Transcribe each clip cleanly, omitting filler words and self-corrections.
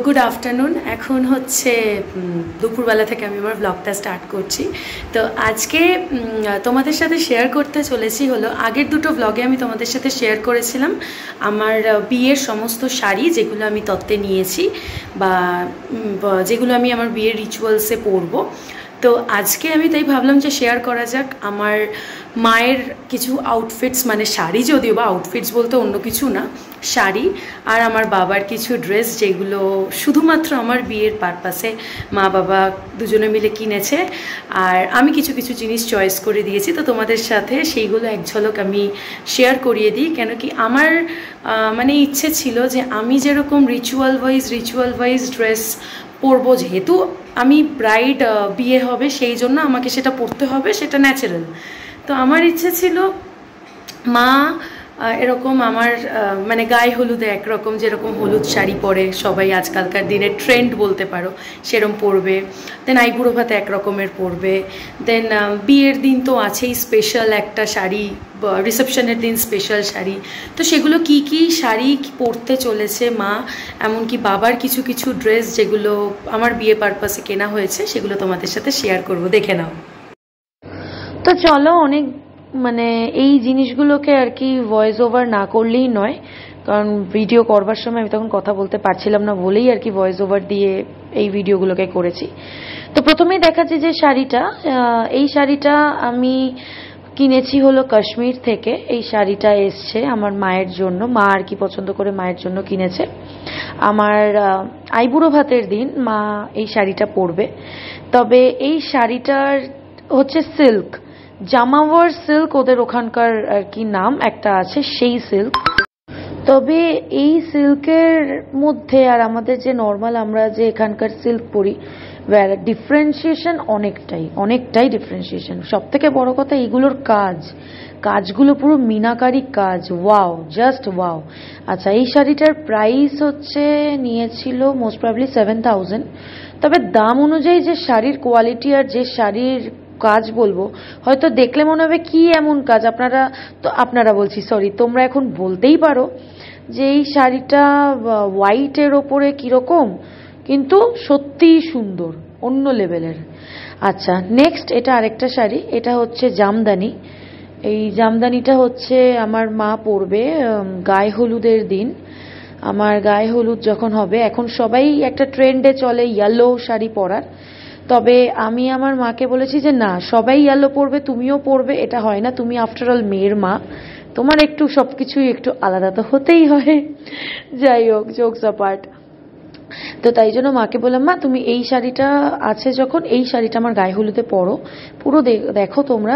Good afternoon. এখন হচ্ছে দুপুরবেলা থেকে আমি আমার ব্লগটা স্টার্ট করছি। তো আজকে তোমাদের সাথে শেয়ার করতে চলেছি হলো আগের দুটো ব্লগে আমি তোমাদের সাথে শেয়ার করেছিলাম আমার বিয়ের সমস্ত শাড়ি, যেগুলো আমি তত্ত্বে নিয়েছি বা যেগুলো আমি আমার বিয়ের রিচুয়ালসে পরবো। তো আজকে আমি তাই ভাবলাম যে শেয়ার করা যাক আমার মায়ের কিছু আউটফিটস, মানে শাড়ি, যদিও বা আউটফিটস বলতে অন্য কিছু না, শাড়ি, আর আমার বাবার কিছু ড্রেস যেগুলো শুধুমাত্র আমার বিয়ের পারপাসে মা বাবা দুজনে মিলে কিনেছে, আর আমি কিছু কিছু জিনিস চয়েস করে দিয়েছি। তো তোমাদের সাথে সেইগুলো এক ঝলক আমি শেয়ার করিয়ে দিই, কেন কি আমার মানে ইচ্ছে ছিল যে আমি যেরকম রিচুয়াল ওয়াইজ ড্রেস পরবো, যেহেতু আমি ব্রাইড, বিয়ে হবে, সেই জন্য আমাকে সেটা পরতে হবে, সেটা ন্যাচারাল। তো আমার ইচ্ছে ছিল মা এরকম আমার মানে গায়ে হলুদে একরকম, যেরকম হলুদ শাড়ি পরে সবাই আজকালকার দিনে ট্রেন্ড বলতে পারো, সেরকম পরবে। দেন আইবুড়ো ভাতে একরকমের পরবে। দেন বিয়ের দিন তো আছেই স্পেশাল একটা শাড়ি, রিসেপশনের দিন স্পেশাল শাড়ি। তো সেগুলো কি কি শাড়ি পরতে চলেছে মা, এমনকি বাবার কিছু কিছু ড্রেস যেগুলো আমার বিয়ে পারপাসে কেনা হয়েছে, সেগুলো তোমাদের সাথে শেয়ার করব, দেখে নাও। তো চলো, অনেক মানে এই জিনিসগুলোকে আর কি ভয়েস ওভার না করলেই নয়, কারণ ভিডিও করবার সময় আমি তখন কথা বলতে পারছিলাম না বলেই আর কি ভয়েস ওভার দিয়ে এই ভিডিওগুলোকে করেছি। তো প্রথমেই দেখাচ্ছি যে শাড়িটা, এই শাড়িটা আমি কিনেছি হলো কাশ্মীর থেকে। এই শাড়িটা এসছে আমার মায়ের জন্য, মা আর কি পছন্দ করে মায়ের জন্য কিনেছে। আমার আইবুড়ো ভাতের দিন মা এই শাড়িটা পরবে। তবে এই শাড়িটার হচ্ছে সিল্ক, জামাওয়ার সিল্ক ওদের ওখানকার আর কি নাম একটা আছে, সেই সিল্ক। তবে এই সিল্কের মধ্যে আর আমাদের যে নর্মাল আমরা যে এখানকার সিল্ক পরি, ডিফারেন্সিয়েশন অনেকটাই ডিফারেন্সিয়েশন। সব থেকে বড় কথা এইগুলোর কাজগুলো পুরো মিনাকারি কাজ, ওয়াও, জাস্ট ওয়াও। আচ্ছা, এই শাড়িটার প্রাইস হচ্ছে নিয়েছিল মোস্ট প্রবাবলি 7,000। তবে দাম অনুযায়ী যে শাড়ির কোয়ালিটি আর যে শাড়ির কাজ বলবো, হয়তো দেখলে মনে হবে কি এমন কাজ, আপনারা বলছি সরি, তোমরা এখন বলতেই পারো যে এই শাড়িটা হোয়াইটের ওপরে কিরকম, কিন্তু সত্যিই সুন্দর, অন্য লেভেলের। আচ্ছা, নেক্সট এটা আরেকটা শাড়ি, এটা হচ্ছে জামদানি। এই জামদানিটা হচ্ছে আমার মা পরবে গায়ে হলুদের দিন। আমার গায়ে হলুদ যখন হবে, এখন সবাই একটা ট্রেন্ডে চলে ইয়েলো শাড়ি পরার, তবে আমি আমার মাকে বলেছি যে না, সবাই ইয়েলো পরবে, তুমিও পরবে, এটা হয় না, তুমি আফটার অল মেয়ের মা, তোমার একটু সবকিছুই একটু আলাদা তো হতেই হয়। যাই হোক, জোকস অ্যাপার্ট। তো তাই জন্য মাকে বললাম, মা তুমি এই শাড়িটা আছে যখন, এই শাড়িটা আমার গায়ে হলুদে পরো, পুরো দেখো, তোমরা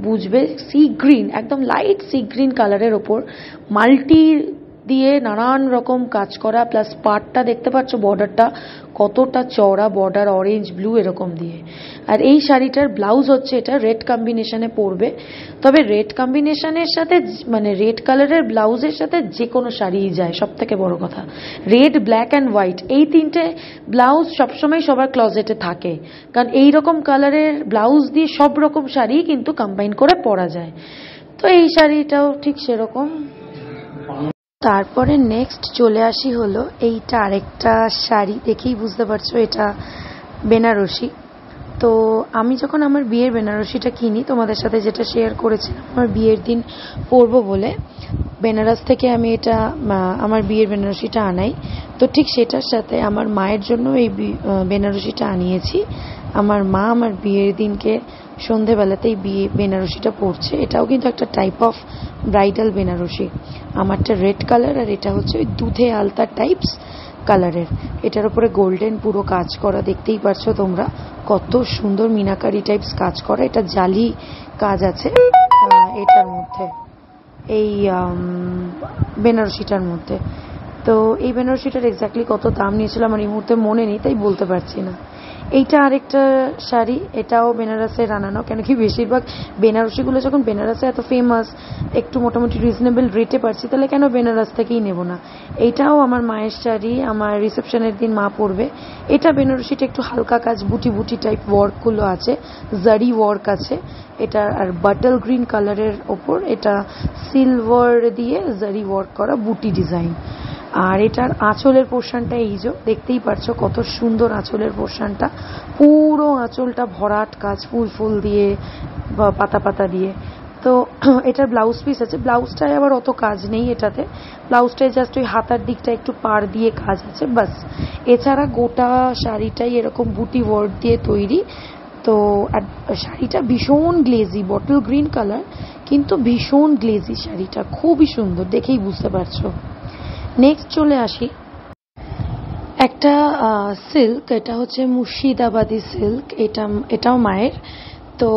বুঝবে, সি গ্রিন, একদম লাইট সি গ্রিন কালারের ওপর মাল্টি দিয়ে নানান রকম কাজ করা, প্লাস পাটটা দেখতে পাচ্ছ, বর্ডারটা কতটা চওড়া, বর্ডার অরেঞ্জ ব্লু এরকম দিয়ে। আর এই শাড়িটার ব্লাউজ হচ্ছে এটা রেড কম্বিনেশনে পরবে। তবে রেড কম্বিনেশনের সাথে, মানে রেড কালারের ব্লাউজের সাথে যে কোনো শাড়িই যায়, সব থেকে বড় কথা রেড, ব্ল্যাক অ্যান্ড হোয়াইট, এই তিনটে ব্লাউজ সবসময় সবার ক্লজেটে থাকে, কারণ এই রকম কালারের ব্লাউজ দিয়ে সব রকম শাড়ি কিন্তু কম্বাইন করে পরা যায়। তো এই শাড়িটাও ঠিক সেরকম। তারপরে নেক্সট চলে আসি হলো এইটা আরেকটা শাড়ি, দেখেই বুঝতে পারছো এটা বেনারসি। তো আমি যখন আমার বিয়ের বেনারসিটা কিনি, তোমাদের সাথে যেটা শেয়ার করেছিলাম আমার বিয়ের দিন পরবো বলে, বেনারস থেকে আমি এটা আমার বিয়ের বেনারসিটা আনাই। তো ঠিক সেটার সাথে আমার মায়ের জন্য এই বেনারসিটা আনিয়েছি। আমার মা আমার বিয়ের দিনকে সন্ধেবেলাতেই বেনারসিটা পরছে। এটাও কিন্তু একটা টাইপ অফ ব্রাইডাল বেনারসি। আমারটা রেড কালার, আর এটা হচ্ছে ওই দুধে আলতা টাইপস কালারের। এটার উপরে গোল্ডেন পুরো কাজ করা, দেখতেই পারছো তোমরা কত সুন্দর মিনাকারি টাইপস কাজ করা। এটা জালি কাজ আছে এটার মধ্যে, এই বেনারসিটার মধ্যে। তো এই বেনারসিটার এক্স্যাক্টলি কত দাম নিয়েছিল আমার এই মুহূর্তে মনে নেই, তাই বলতে পারছি না। এইটা আরেকটা শাড়ি, এটাও বেনারসের আনানো, কেন কি বেশিরভাগ বেনারসিগুলো যখন বেনারসে এত ফেমাস, একটু মোটামুটি রিজনেবল রেটে পাচ্ছি, তাহলে কেন বেনারস থেকেই নেব না। এইটাও আমার মায়ের শাড়ি, আমার রিসেপশনের দিন মা পরবে। এটা বেনারসিটা একটু হালকা কাজ, বুটি বুটি টাইপ ওয়ার্কগুলো আছে, জারি ওয়ার্ক আছে এটা, আর বাটল গ্রিন কালারের ওপর এটা সিলভার দিয়ে জারি ওয়ার্ক করা বুটি ডিজাইন। আর এটার আঁচলের পোর্শনটা এই যে দেখতেই পারছো কত সুন্দর আঁচলের পোর্শনটা, পুরো আঁচলটা ভরাট কাজ ফুল ফুল দিয়ে বা পাতা পাতা দিয়ে। তো এটার ব্লাউজ পিস আছে, ব্লাউজটায় আবার অত কাজ নেই এটাতে, ব্লাউজটায় জাস্ট ওই হাতার দিকটা একটু পাড় দিয়ে কাজ আছে বাস। এছাড়া গোটা শাড়িটাই এরকম বুটি ওয়ার্ক দিয়ে তৈরি। তো আর শাড়িটা ভীষণ গ্লেজি, বটল গ্রিন কালার কিন্তু ভীষণ গ্লেজি শাড়িটা, খুবই সুন্দর, দেখেই বুঝতে পারছো। নেক্সট চলে আসি একটা সিল্ক, এটা হচ্ছে মুর্শিদাবাদী সিল্ক, এটাও মায়ের। তো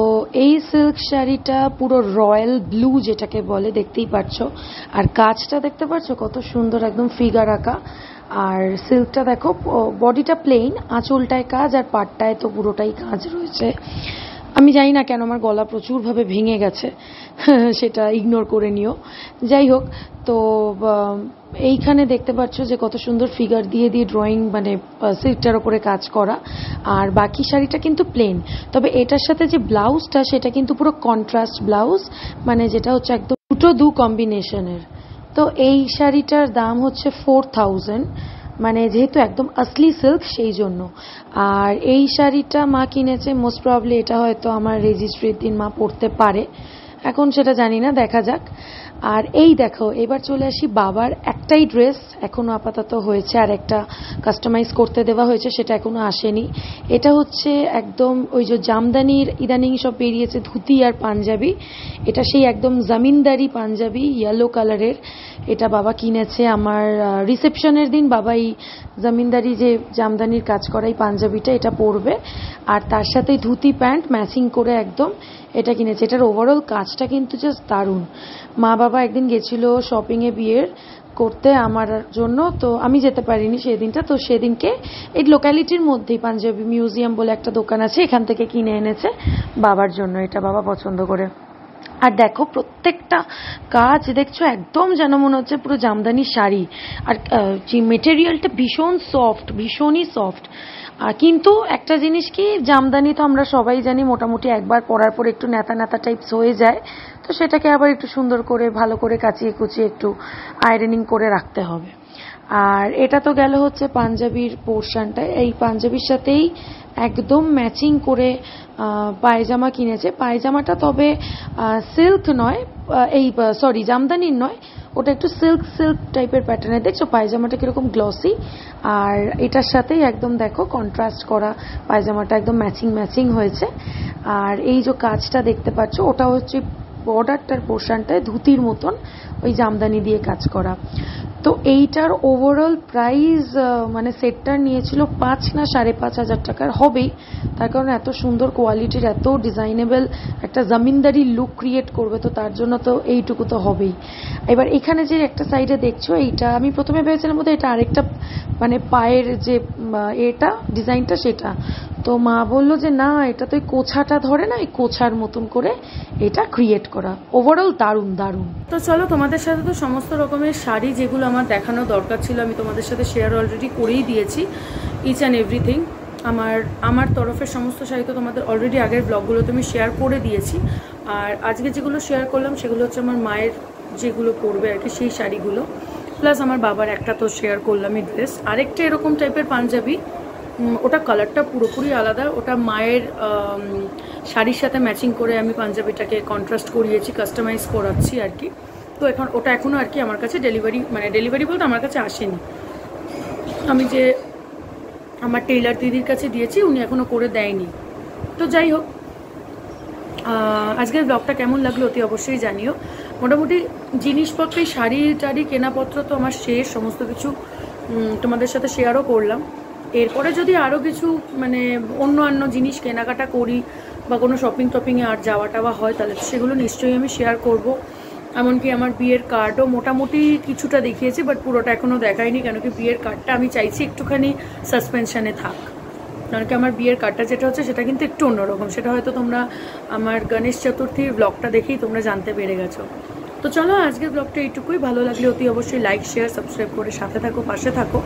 এই সিল্ক শাড়িটা পুরো রয়্যাল ব্লু যেটাকে বলে, দেখতেই পাচ্ছ। আর কাজটা দেখতে পাচ্ছ কত সুন্দর, একদম ফিগার আঁকা। আর সিল্কটা দেখো, বডিটা প্লেন, আঁচলটায় কাজ আর পাটটায় তো পুরোটাই কাজ রয়েছে। আমি জানি না কেন আমার গলা প্রচুরভাবে ভেঙে গেছে, সেটা ইগনোর করে নিও। যাই হোক, তো এইখানে দেখতে পাচ্ছ যে কত সুন্দর ফিগার দিয়ে দিয়ে ড্রয়িং, মানে সিল্কটার ওপরে কাজ করা। আর বাকি শাড়িটা কিন্তু প্লেন, তবে এটার সাথে যে ব্লাউজটা সেটা কিন্তু পুরো কন্ট্রাস্ট ব্লাউজ, মানে যেটা হচ্ছে একদম দুটো কম্বিনেশনের। তো এই শাড়িটার দাম হচ্ছে 4000, মানে যেহেতু একদম আসলি সিল্ক সেই জন্য। আর এই শাড়িটা মা কিনেছে, মোস্ট প্রবলি এটা হয়তো আমার রেজিস্ট্রির দিন মা পরতে পারে, এখন সেটা জানি না, দেখা যাক। আর এই দেখো, এবার চলে আসি বাবার একটাই ড্রেস এখনো আপাতত হয়েছে, আর একটা কাস্টমাইজ করতে দেওয়া হয়েছে, সেটা এখনো আসেনি। এটা হচ্ছে একদম ওই যে জামদানির ইদানিং সব বেরিয়েছে ধুতি আর পাঞ্জাবি, এটা সেই একদম জমিনদারি পাঞ্জাবি ইয়েলো কালারের। এটা বাবা কিনেছে আমার রিসেপশনের দিন, বাবা এই জমিনদারি যে জামদানির কাজ করা এই পাঞ্জাবিটা এটা পরবে, আর তার সাথে ধুতি প্যান্ট ম্যাচিং করে একদম এটা কিনেছে। এটার ওভারঅল কাজটা কিন্তু জাস্ট দারুণ। মা বাবা একদিন গেছিল শপিংয়ে বিয়ের করতে আমার জন্য, তো আমি যেতে পারিনি সেদিনটা। তো সেদিনকে এই লোক্যালিটির মধ্যেই পাঞ্জাবি মিউজিয়াম বলে একটা দোকান আছে, এখান থেকে কিনে এনেছে বাবার জন্য, এটা বাবা পছন্দ করে। আর দেখো প্রত্যেকটা কাজ দেখছো একদম যেন মনে হচ্ছে পুরো জামদানি শাড়ি, আর যে মেটেরিয়ালটা ভীষণ সফট, ভীষণই সফট। কিন্তু একটা জিনিস কি, জামদানি তো আমরা সবাই জানি মোটামুটি একবার পরার পর একটু ন্যাতা ন্যাতা টাইপস হয়ে যায়, তো সেটাকে আবার একটু সুন্দর করে ভালো করে কাচিয়ে কুচিয়ে একটু আয়রনিং করে রাখতে হবে। আর এটা তো গেল হচ্ছে পাঞ্জাবির পোর্শনটা, এই পাঞ্জাবির সাথেই একদম ম্যাচিং করে পায়জামা কিনেছে। পায়জামাটা তবে সিল্ক নয়, এই সরি জামদানির নয়, ওটা একটু সিল্ক সিল্ক টাইপের প্যাটার্নের। দেখছো পায়জামাটা কিরকম গ্লসি, আর এটার সাথেই একদম দেখো কন্ট্রাস্ট করা পায়জামাটা একদম ম্যাচিং ম্যাচিং হয়েছে। আর এই যে কাজটা দেখতে পাচ্ছ ওটা হচ্ছে বর্ডারটার পোর্শনটায় ধুতির মতন ওই জামদানি দিয়ে কাজ করা। তো এইটার ওভারঅল প্রাইস মানে সেটটার নিয়েছিল 5 না 5,500 টাকার হবেই, তার কারণ এত সুন্দর কোয়ালিটির এত ডিজাইনেবল একটা জমিনদারি লুক ক্রিয়েট করবে, তো তার জন্য তো এইটুকু তো হবেই। এবার এখানে যে একটা সাইডে দেখছো, এইটা আমি প্রথমে ভেবেছিলাম বোধহয় এটা আরেকটা মানে পায়ের যে এটা ডিজাইনটা সেটা, তো মা বললো যে না, এটা তো এই কোছাটা ধরে না, এই কোছার মতন করে এটা ক্রিয়েট করা। ওভারঅল দারুণ দারুণ। তো চলো, তোমাদের সাথে তো সমস্ত রকমের শাড়ি যেগুলো আমার দেখানো দরকার ছিল আমি তোমাদের সাথে শেয়ার অলরেডি করেই দিয়েছি, ইচ অ্যান্ড এভরিথিং। আমার তরফের সমস্ত শাড়ি তো তোমাদের অলরেডি আগের ব্লগগুলোতে আমি শেয়ার করে দিয়েছি। আর আজকে যেগুলো শেয়ার করলাম সেগুলো হচ্ছে আমার মায়ের যেগুলো পরবে আর কি সেই শাড়িগুলো, প্লাস আমার বাবার একটা তো শেয়ার করলামই ড্রেস, আরেকটা এরকম টাইপের পাঞ্জাবি, ওটা কালারটা পুরোপুরি আলাদা, ওটা মায়ের শাড়ির সাথে ম্যাচিং করে আমি পাঞ্জাবিটাকে কন্ট্রাস্ট করিয়েছি, কাস্টমাইজ করাচ্ছি আর কি। তো এখন ওটা এখনও আর কি আমার কাছে ডেলিভারি বলতে আমার কাছে আসেনি, আমি যে আমার টেইলার দিদির কাছে দিয়েছি উনি এখনও করে দেয়নি। তো যাই হোক, আজকের ব্লগটা কেমন লাগলো অতি অবশ্যই জানিও। মোটামুটি জিনিসপত্রে শাড়ি টাড়ি কেনাপত্র তো আমার শেষ, সমস্ত কিছু তোমাদের সাথে শেয়ারও করলাম। এরপরে যদি আরও কিছু মানে অন্য জিনিস কেনাকাটা করি বা কোনো শপিং টপিংয়ে আর যাওয়া টাওয়া হয় তাহলে সেগুলো নিশ্চয়ই আমি শেয়ার করব। এমনকি আমার বিয়ের কার্ডও মোটামুটি কিছুটা দেখিয়েছি, বাট পুরোটা এখনও দেখাইনি, কেন কি বিয়ের কার্ডটা আমি চাইছি একটুখানি সাসপেনশনে থাক, কারণ কি আমার বিয়ের কার্ডটা যেটা হচ্ছে সেটা কিন্তু একটু অন্যরকম, সেটা হয়তো তোমরা আমার গণেশ চতুর্থীর ব্লগটা দেখেই তোমরা জানতে পেরে গেছো। তো চলো, আজকের ব্লগটা এইটুকুই, ভালো লাগলে অতি অবশ্যই লাইক শেয়ার সাবস্ক্রাইব করে সাথে থাকো, পাশে থাকো,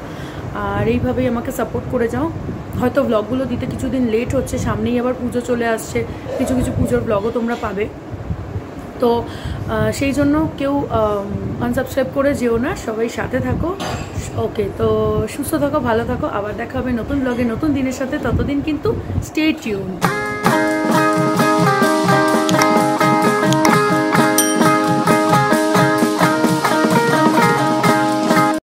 আর এইভাবেই আমাকে সাপোর্ট করে যাও। হয়তো ব্লগগুলো দিতে কিছুদিন লেট হচ্ছে, সামনেই আবার পুজো চলে আসছে, কিছু কিছু পুজোর ব্লগও তোমরা পাবে, তো সেই জন্য কেউ আনসাবস্ক্রাইব করে যেও না, সবাই সাথে থাকো, ওকে, তো সুস্থ থাকো, ভালো থাকো, আবার দেখা হবে নতুন ব্লগে নতুন দিনের সাথে। ততদিন কিন্তু স্টে টিউনড।